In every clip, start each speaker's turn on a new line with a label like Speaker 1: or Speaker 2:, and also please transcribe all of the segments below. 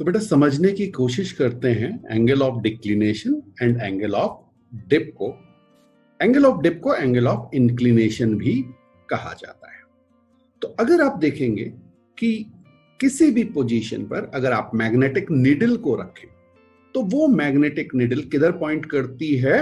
Speaker 1: तो बेटा समझने की कोशिश करते हैं angle of declination and angle of dip को। एंगल ऑफ डिप को एंगल ऑफ इंक्लिनेशन भी कहा जाता है। तो अगर आप देखेंगे कि किसी भी पोजीशन पर अगर आप मैग्नेटिक नीडल को रखें तो वो मैग्नेटिक नीडल किधर पॉइंट करती है?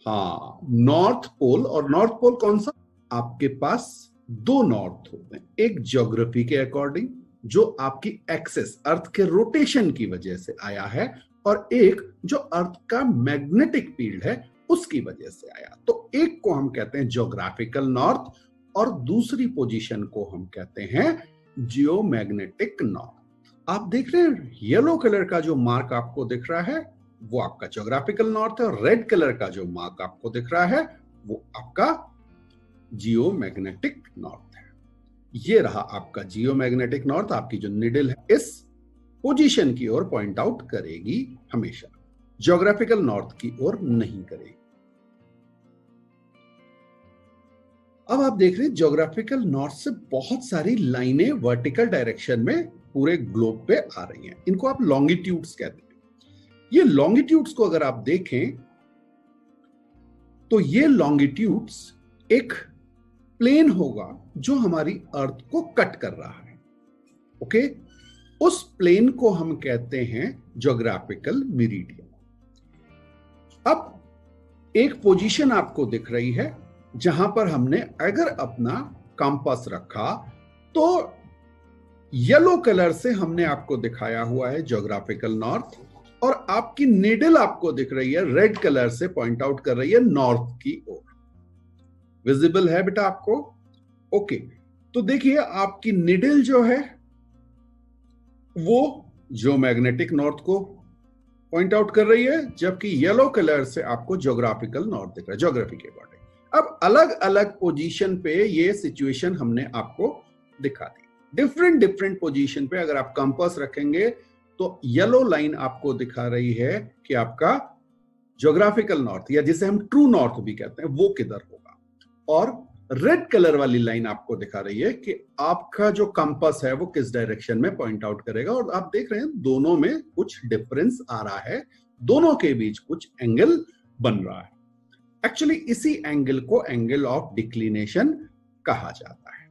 Speaker 1: हाँ, नॉर्थ पोल। और नॉर्थ पोल कौन सा? आपके पास दो नॉर्थ होते हैं, एक ज्योग्राफी के अकॉर्डिंग जो आपकी एक्सेस अर्थ के रोटेशन की वजह से आया है, और एक जो अर्थ का मैग्नेटिक फील्ड है उसकी वजह से आया। तो एक को हम कहते हैं ज्योग्राफिकल नॉर्थ और दूसरी पोजीशन को हम कहते हैं जियोमैग्नेटिक नॉर्थ। आप देख रहे हैं येलो कलर का जो मार्क आपको दिख रहा है वो आपका ज्योग्राफिकल नॉर्थ है, और रेड कलर का जो मार्क आपको दिख रहा है वो आपका जियोमैग्नेटिक नॉर्थ है। ये रहा आपका जियोमैग्नेटिक नॉर्थ। आपकी जो निडल है इस पोजीशन की ओर पॉइंट आउट करेगी हमेशा, ज्योग्राफिकल नॉर्थ की ओर नहीं करेगी। अब आप देख रहे हैं ज्योग्राफिकल नॉर्थ से बहुत सारी लाइनें वर्टिकल डायरेक्शन में पूरे ग्लोब पे आ रही हैं। इनको आप लॉन्गिट्यूड्स कहते हैं। ये लॉन्गिट्यूड्स को अगर आप देखें तो ये लॉन्गिट्यूड्स एक प्लेन होगा जो हमारी अर्थ को कट कर रहा है। ओके, उस प्लेन को हम कहते हैं ज्योग्राफिकल मेरिडियन। अब एक पोजीशन आपको दिख रही है जहां पर हमने अगर अपना कंपास रखा तो येलो कलर से हमने आपको दिखाया हुआ है ज्योग्राफिकल नॉर्थ, और आपकी नीडल आपको दिख रही है रेड कलर से पॉइंट आउट कर रही है नॉर्थ की ओर। विजिबल है बेटा आपको? ओके, तो देखिए आपकी नीडल जो है वो जियोमैग्नेटिक नॉर्थ को पॉइंट आउट कर रही है, जबकि येलो कलर से आपको ज्योग्राफिकल नॉर्थ दिख रहा है, ज्योग्राफी के अकॉर्डिंग। अब अलग अलग पोजीशन पे ये सिचुएशन हमने आपको दिखा दी। डिफरेंट डिफरेंट पोजीशन पे अगर आप कंपास रखेंगे तो येलो लाइन आपको दिखा रही है कि आपका ज्योग्राफिकल नॉर्थ, या जिसे हम ट्रू नॉर्थ भी कहते हैं, वो किधर होगा, और रेड कलर वाली लाइन आपको दिखा रही है कि आपका जो कंपास है वो किस डायरेक्शन में पॉइंट आउट करेगा। और आप देख रहे हैं दोनों में कुछ डिफरेंस आ रहा है, दोनों के बीच कुछ एंगल बन रहा है। एक्चुअली इसी एंगल को एंगल ऑफ डिक्लिनेशन कहा जाता है।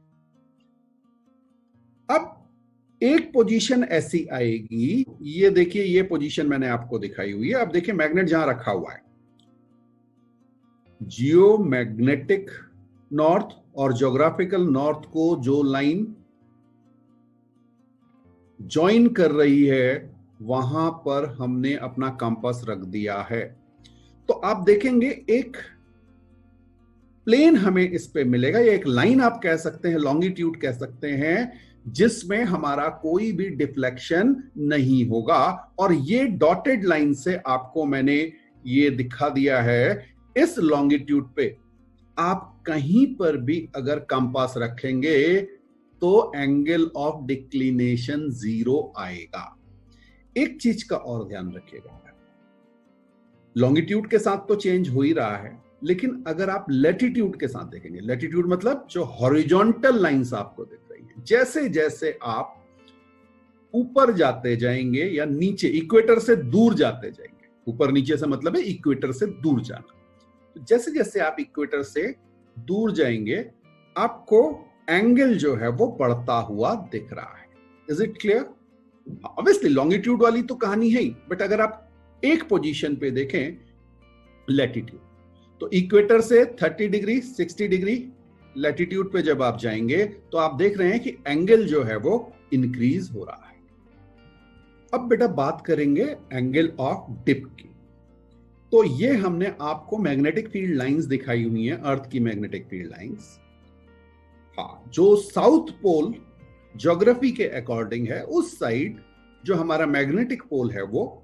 Speaker 1: अब एक पोजीशन ऐसी आएगी, ये देखिए ये पोजीशन मैंने आपको दिखाई हुई है। अब देखिए मैग्नेट जहां रखा हुआ है, जियोमैग्नेटिक नॉर्थ और ज्योग्राफिकल नॉर्थ को जो लाइन ज्वाइन कर रही है वहां पर हमने अपना कंपास रख दिया है। तो आप देखेंगे एक प्लेन हमें इस पे मिलेगा, या एक लाइन आप कह सकते हैं, लॉन्गिट्यूड कह सकते हैं, जिसमें हमारा कोई भी डिफ्लेक्शन नहीं होगा। और ये डॉटेड लाइन से आपको मैंने ये दिखा दिया है, इस लॉन्गिट्यूड पे आप कहीं पर भी अगर कंपास रखेंगे तो एंगल ऑफ डिक्लिनेशन 0 आएगा। एक चीज का और ध्यान रखिएगा, लॉन्गिट्यूड के साथ तो चेंज हो ही रहा है, लेकिन अगर आप लैटिट्यूड के साथ देखेंगे, लैटिट्यूड मतलब जो हॉरिजॉन्टल लाइंस आपको दिख रही हैं, जैसे जैसे आप ऊपर जाते जाएंगे या नीचे इक्वेटर से दूर जाते जाएंगे, ऊपर नीचे से मतलब है इक्वेटर से दूर जाना, तो जैसे जैसे आप इक्वेटर से दूर जाएंगे आपको एंगल जो है वो बढ़ता हुआ दिख रहा है। Is it clear? Obviously longitude वाली तो कहानी है ही, बट अगर आप एक पोजीशन पे देखें लैटिट्यूड, तो इक्वेटर से 30 डिग्री 60 डिग्री लैटिट्यूड पे जब आप जाएंगे तो आप देख रहे हैं कि एंगल जो है वो इंक्रीज हो रहा है। अब बेटा बात करेंगे एंगल ऑफ डिप की। तो ये हमने आपको मैग्नेटिक फील्ड लाइंस दिखाई हुई हैं, अर्थ की मैग्नेटिक फील्ड लाइंस। हाँ, जो साउथ पोल ज्योग्राफी के अकॉर्डिंग है, उस साइड जो हमारा मैग्नेटिक पोल है वो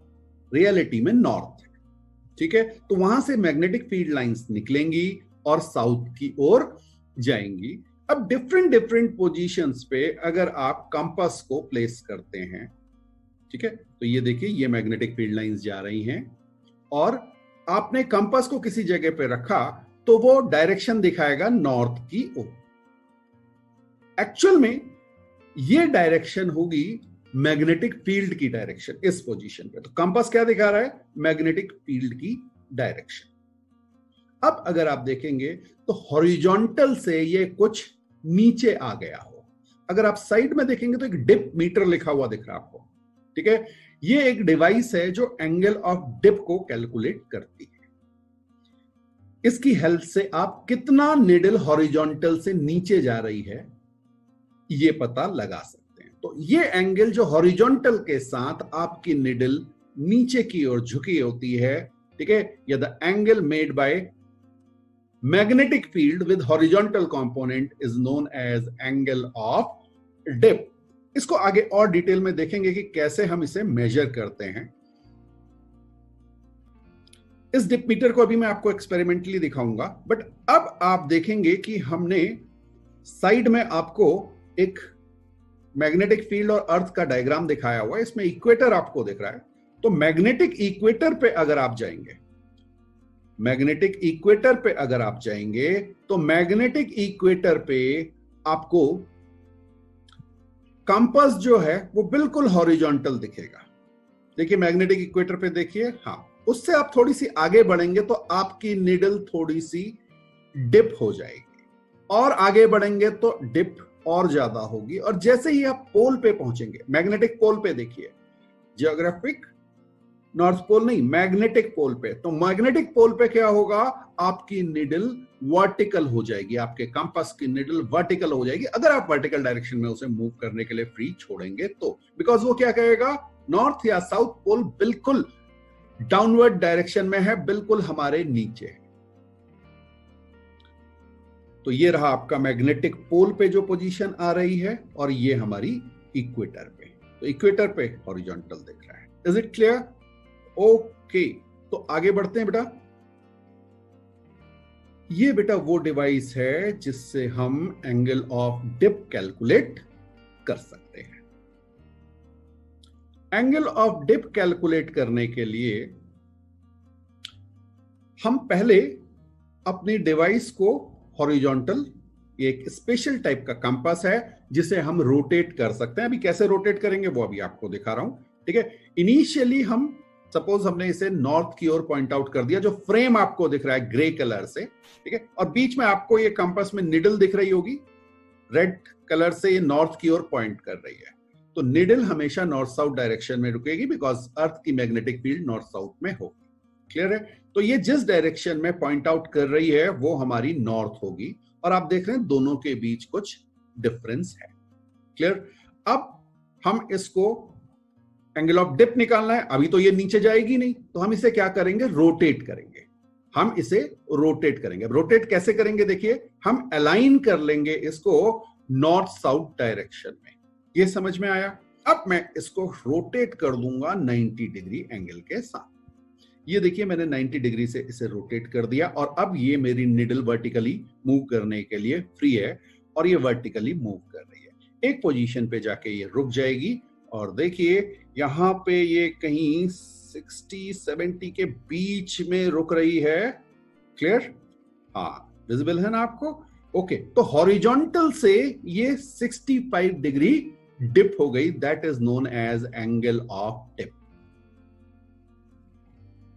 Speaker 1: रियलिटी में नॉर्थ है। ठीक है, तो वहां से मैग्नेटिक फील्ड लाइंस निकलेंगी और साउथ की ओर जाएंगी। अब डिफरेंट डिफरेंट पोजीशंस पे अगर आप कंपास को प्लेस करते हैं, ठीक है, तो ये देखिए ये मैग्नेटिक फील्ड लाइंस जा रही हैं, और आपने कंपास को किसी जगह पे रखा तो वो डायरेक्शन दिखाएगा नॉर्थ की ओर। एक्चुअल में ये डायरेक्शन होगी मैग्नेटिक फील्ड की डायरेक्शन इस पोजीशन पे। तो कंपास क्या दिखा रहा है? मैग्नेटिक फील्ड की डायरेक्शन। अब अगर आप देखेंगे तो हॉरिजॉन्टल से ये कुछ नीचे आ गया हो। अगर आप साइड में देखेंगे तो एक डिप मीटर लिखा हुआ दिख रहा है आपको, ठीक है। ये एक डिवाइस है जो एंगल ऑफ डिप को कैलकुलेट करती है। इसकी हेल्प से आप कितना नीडल हॉरिजॉन्टल से नीचे जा रही है ये पता लगा सकते हैं। तो ये एंगल जो हॉरिजॉन्टल के साथ आपकी नीडल नीचे की ओर झुकी होती है, ठीक है, या the angle made by magnetic field with horizontal component is known as angle of dip. इसको आगे और डिटेल में देखेंगे कि कैसे हम इसे मेजर करते हैं। इस डिप मीटर को अभी मैं आपको एक्सपेरिमेंटली दिखाऊंगा, बट अब आप देखेंगे कि हमने साइड में आपको एक मैग्नेटिक फील्ड और अर्थ का डायग्राम दिखाया हुआ है। इसमें इक्वेटर आपको दिख रहा है। तो मैग्नेटिक इक्वेटर पे अगर आप जाएंगे, मैग्नेटिक इक्वेटर पे अगर आप जाएंगे तो मैग्नेटिक इक्वेटर पे आपको कंपास जो है वो बिल्कुल हॉरिजॉन्टल दिखेगा। देखिए मैग्नेटिक इक्वेटर पे देखिए, हाँ, उससे आप थोड़ी सी आगे बढ़ेंगे तो आपकी नीडल थोड़ी सी डिप हो जाएगी, और आगे बढ़ेंगे तो डिप और ज्यादा होगी। और जैसे ही आप पोल पे पहुंचेंगे, मैग्नेटिक पोल पे देखिए, जियोग्राफिक नॉर्थ पोल नहीं, मैग्नेटिक पोल पे, तो मैग्नेटिक पोल पे क्या होगा? आपकी निडल वर्टिकल हो जाएगी, आपके कंपास की निडल वर्टिकल हो जाएगी अगर आप वर्टिकल डायरेक्शन में उसे मूव करने के लिए फ्री छोड़ेंगे तो। बिकॉज वो क्या कहेगा? नॉर्थ या साउथ पोल बिल्कुल डाउनवर्ड डायरेक्शन में है, बिल्कुल हमारे नीचे है। तो ये रहा आपका मैग्नेटिक पोल पे जो पोजीशन आ रही है, और ये हमारी इक्वेटर पे। तो इक्वेटर पे हॉरिजॉन्टल दिख रहा है। Is it clear? ओके, तो आगे बढ़ते हैं बेटा। ये बेटा वो डिवाइस है जिससे हम एंगल ऑफ डिप कैलकुलेट कर सकते हैं। एंगल ऑफ डिप कैलकुलेट करने के लिए हम पहले अपनी डिवाइस को हॉरिजॉन्टल, ये एक स्पेशल टाइप का कंपास है जिसे हम रोटेट कर सकते हैं। अभी कैसे रोटेट करेंगे वो अभी आपको दिखा रहा हूं, ठीक है। इनिशियली हम सपोज हमने इसे नॉर्थ की ओर पॉइंट आउट कर दिया, जो फ्रेम आपको दिख रहा है ग्रे कलर से, ठीक है, और बीच में आपको ये कंपास में निडल दिख रही होगी, रेड कलर से ये नॉर्थ की ओर पॉइंट कर रही है। तो निडल हमेशा नॉर्थ साउथ डायरेक्शन में रुकेगी, बिकॉज अर्थ की मैग्नेटिक फील्ड नॉर्थ साउथ में होगी। क्लियर है? तो ये जिस डायरेक्शन में पॉइंट आउट कर रही है वो हमारी नॉर्थ होगी, और आप देख रहे हैं दोनों के बीच कुछ डिफरेंस है। क्लियर? अब हम इसको एंगल ऑफ डिप निकालना है। अभी तो ये नीचे जाएगी नहीं, तो हम इसे क्या करेंगे? रोटेट करेंगे। हम इसे रोटेट करेंगे। रोटेट कैसे करेंगे? देखिए, हम अलाइन कर लेंगे इसको नॉर्थ साउथ डायरेक्शन में। ये समझ में आया? अब मैं इसको रोटेट कर दूंगा 90 डिग्री एंगल के साथ। ये देखिए मैंने 90 डिग्री से इसे रोटेट कर दिया, और अब ये मेरी निडल वर्टिकली मूव करने के लिए फ्री है, और ये वर्टिकली मूव कर रही है। एक पोजीशन पे जाके ये रुक जाएगी, और देखिए यहां पे ये कहीं 60-70 के बीच में रुक रही है। क्लियर? हाँ, विजिबल है ना आपको? ओके, तो हॉरिजॉन्टल से ये 65 डिग्री डिप हो गई। That is known as angle of dip.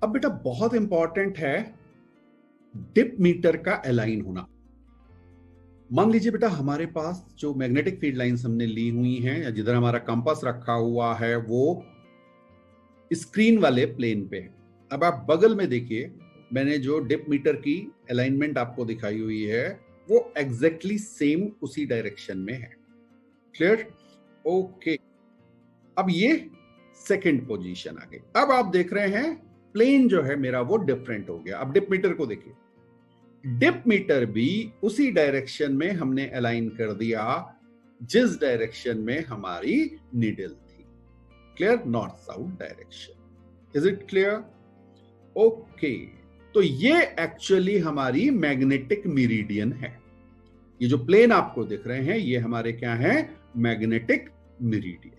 Speaker 1: अब बेटा बहुत इंपॉर्टेंट है डिप मीटर का अलाइन होना। मान लीजिए बेटा हमारे पास जो मैग्नेटिक फील्ड लाइंस हमने ली हुई हैं, या जिधर हमारा कंपास रखा हुआ है वो स्क्रीन वाले प्लेन पे। अब आप बगल में देखिए, मैंने जो डिप मीटर की अलाइनमेंट आपको दिखाई हुई है वो एग्जैक्टली सेम उसी डायरेक्शन में है। क्लियर? ओके, अब ये सेकंड पोजीशन आ गई। अब आप देख रहे हैं प्लेन जो है मेरा वो डिफरेंट हो गया। अब डिप मीटर को देखिए, डिप मीटर भी उसी डायरेक्शन में हमने अलाइन कर दिया जिस डायरेक्शन में हमारी नीडल थी। Clear? North south direction. Is it clear? Okay, तो ये एक्चुअली हमारी मैग्नेटिक मेरिडियन है। ये जो प्लेन आपको दिख रहे हैं ये हमारे क्या है? Magnetic meridian.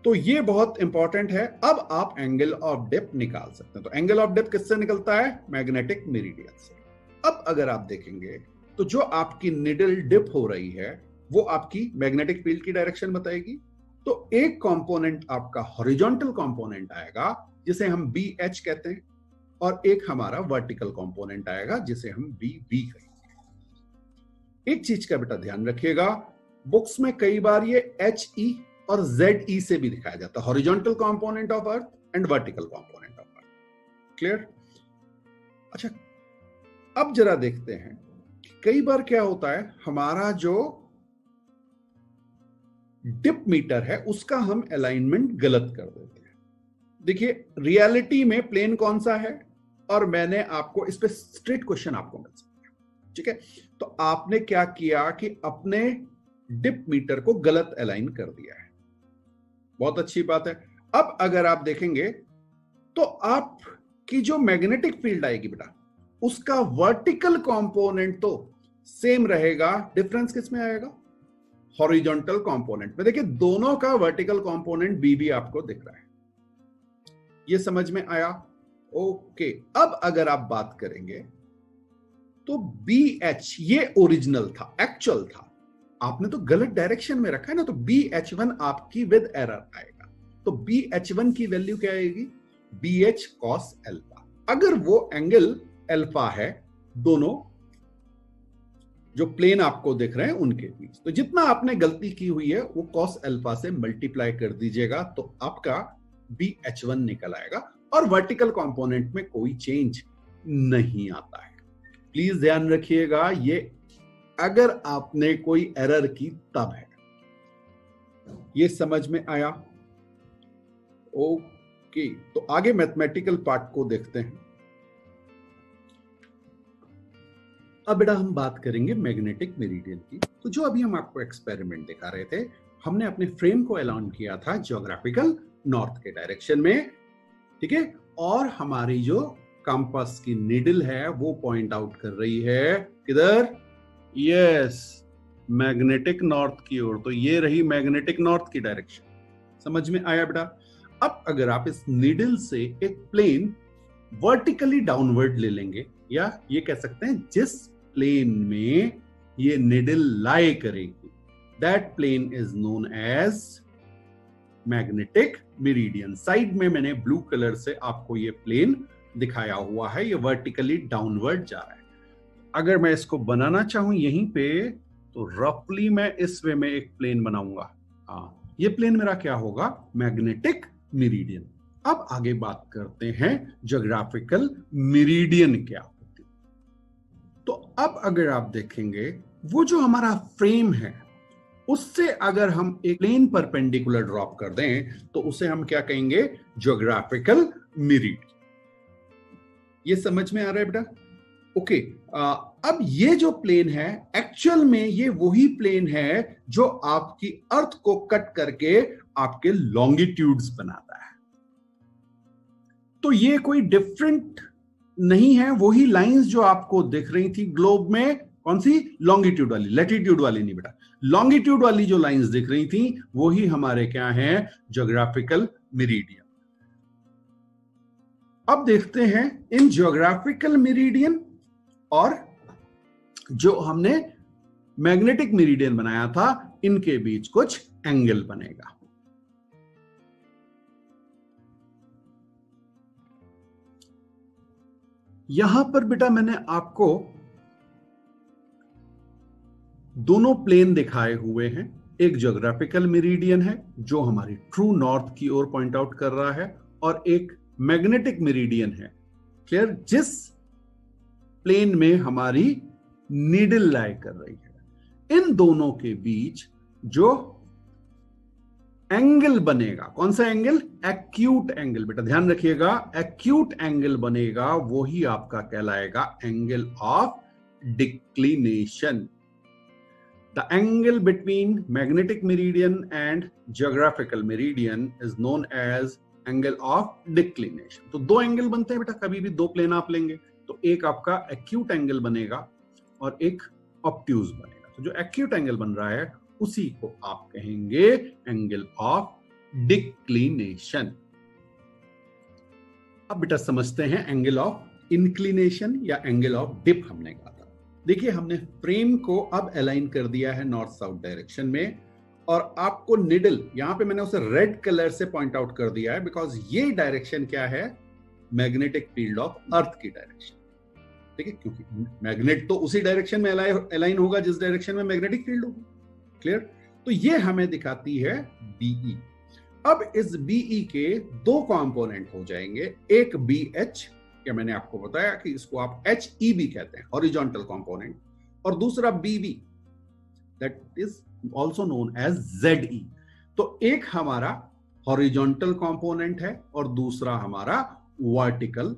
Speaker 1: तो ये बहुत इंपॉर्टेंट है। अब आप एंगल ऑफ डिप निकाल सकते हैं। तो एंगल ऑफ डिप किससे निकलता है? मैग्नेटिक मेरिडियन से। अब अगर आप देखेंगे तो जो आपकी निडल डिप हो रही है वो आपकी मैग्नेटिक फील्ड की डायरेक्शन बताएगी। तो एक कंपोनेंट आपका हॉरिजॉन्टल कंपोनेंट आएगा जिसे हम बी एच कहते हैं, और एक हमारा वर्टिकल कंपोनेंट आएगा जिसे हम बी वी कहेंगे। एक चीज का बेटा ध्यान रखिएगा, बुक्स में कई बार ये एच ई और जेड ई से भी दिखाया जाता है, horizontal component of earth and vertical component of earth. Clear? अच्छा, अब जरा देखते हैं कई बार क्या होता है, हमारा जो डिप मीटर है उसका हम अलाइनमेंट गलत कर देते हैं। देखिए रियलिटी में प्लेन कौन सा है, और मैंने आपको इस पे स्ट्रेट क्वेश्चन आपको मिल सकता है, ठीक है। तो आपने क्या किया कि अपने डिप मीटर को गलत अलाइन कर दिया है, बहुत अच्छी बात है। अब अगर आप देखेंगे तो आपकी जो मैग्नेटिक फील्ड आएगी बेटा, उसका वर्टिकल कंपोनेंट तो सेम रहेगा, डिफरेंस किसमें आएगा? हॉरिजॉन्टल कंपोनेंट में। देखिए दोनों का वर्टिकल कंपोनेंट बी भी आपको दिख रहा है, ये समझ में आया? ओके, अब अगर आप बात करेंगे तो बी एच ये ओरिजिनल था, एक्चुअल था, आपने तो गलत डायरेक्शन में रखा है ना, तो बी एच वन आपकी विद एरर आएगा। तो बी एच वन की वैल्यू क्या आएगी? B H cos alpha. अगर वो एंगल एल्फा है दोनों जो प्लेन आपको दिख रहे हैं उनके बीच, तो जितना आपने गलती की हुई है वो कॉस एल्फा से मल्टीप्लाई कर दीजिएगा, तो आपका बी एच वन निकल आएगा, और वर्टिकल कंपोनेंट में कोई चेंज नहीं आता है। प्लीज ध्यान रखिएगा, ये अगर आपने कोई एरर की तब है। ये समझ में आया? ओके, तो आगे मैथमेटिकल पार्ट को देखते हैं। अब बेटा हम बात करेंगे मैग्नेटिक मेरिडियन की। तो जो अभी हम आपको एक्सपेरिमेंट दिखा रहे थे, हमने अपने फ्रेम को अलाइन किया था ज्योग्राफिकल नॉर्थ के डायरेक्शन में, ठीक है, और हमारी जो कंपास की नीडल है वो पॉइंट आउट कर रही है किधर? यस, मैग्नेटिक नॉर्थ की ओर। तो ये रही मैग्नेटिक नॉर्थ की डायरेक्शन, समझ में आया बेटा? अब अगर आप इस नीडल से एक प्लेन वर्टिकली डाउनवर्ड ले लेंगे, या ये कह सकते हैं जिस प्लेन में ये निडल लाई करेगी, that plane is known as magnetic meridian. Side में मैंने ब्लू कलर से आपको ये प्लेन दिखाया हुआ है, ये वर्टिकली डाउनवर्ड जा रहा है। अगर मैं इसको बनाना चाहूं यहीं पे, तो रफली मैं इस वे में एक प्लेन बनाऊंगा। हाँ, ये प्लेन मेरा क्या होगा? Magnetic meridian. अब आगे बात करते हैं ज्योग्राफिकल मेरिडियन क्या होती। तो अब अगर आप देखेंगे, वो जो हमारा फ्रेम है उससे अगर हम एक प्लेन परपेंडिकुलर ड्रॉप कर दें तो उसे हम क्या कहेंगे? Geographical meridian. ये समझ में आ रहा है बेटा? ओके, अब ये जो प्लेन है एक्चुअल में ये वही प्लेन है जो आपकी अर्थ को कट करके आपके लॉन्गिट्यूड्स बनाता है। तो ये कोई डिफरेंट नहीं है, वही लाइंस जो आपको दिख रही थी ग्लोब में, कौन सी? लॉन्गिट्यूड वाली, लैटिट्यूड वाली नहीं बेटा, लॉन्गिट्यूड वाली जो लाइंस दिख रही थी वही हमारे क्या है? Geographical meridian. अब देखते हैं इन ज्योग्राफिकल मेरिडियन और जो हमने मैग्नेटिक मेरिडियन बनाया था, इनके बीच कुछ एंगल बनेगा। यहां पर बेटा मैंने आपको दोनों प्लेन दिखाए हुए हैं। एक ज्योग्राफिकल मेरिडियन है जो हमारी ट्रू नॉर्थ की ओर पॉइंट आउट कर रहा है, और एक मैग्नेटिक मेरिडियन है, क्लियर, जिस प्लेन में हमारी नीडल लाई कर रही है। इन दोनों के बीच जो एंगल बनेगा, कौन सा एंगल? Acute angle. बेटा ध्यान रखिएगा, एक्यूट एंगल बनेगा वही आपका कहलाएगा angle of declination. The angle between magnetic meridian and geographical meridian is known as angle of declination. तो दो एंगल बनते हैं बेटा, कभी भी दो प्लेन आप लेंगे तो एक आपका एक्यूट एंगल बनेगा और एक ऑब्ट्यूज बनेगा। तो जो एक्यूट एंगल बन रहा है उसी को आप कहेंगे एंगल ऑफ डिक्लिनेशन। अब बेटा समझते हैं एंगल ऑफ इंक्लिनेशन या एंगल ऑफ डिप हमने कहा था। देखिए हमने फ्रेम को अब अलाइन कर दिया है नॉर्थ साउथ डायरेक्शन में, और आपको निडल यहां पे मैंने उसे रेड कलर से पॉइंट आउट कर दिया है, बिकॉज ये डायरेक्शन क्या है, मैग्नेटिक फील्ड ऑफ अर्थ की डायरेक्शन। ठीक है, क्योंकि मैग्नेट तो उसी डायरेक्शन में अलाइन होगा जिस डायरेक्शन में मैग्नेटिक फील्ड होगी। क्लियर? तो ये हमें दिखाती है बीई। अब इस बीई के दो कंपोनेंट हो जाएंगे, एक बी एच, क्या मैंने आपको बताया कि इसको आप एच ई भी कहते हैं, हॉरिजॉन्टल कंपोनेंट, और दूसरा बीबी, that is also known as Z E. तो एक हमारा हॉरिजॉन्टल कंपोनेंट है और दूसरा हमारा वर्टिकल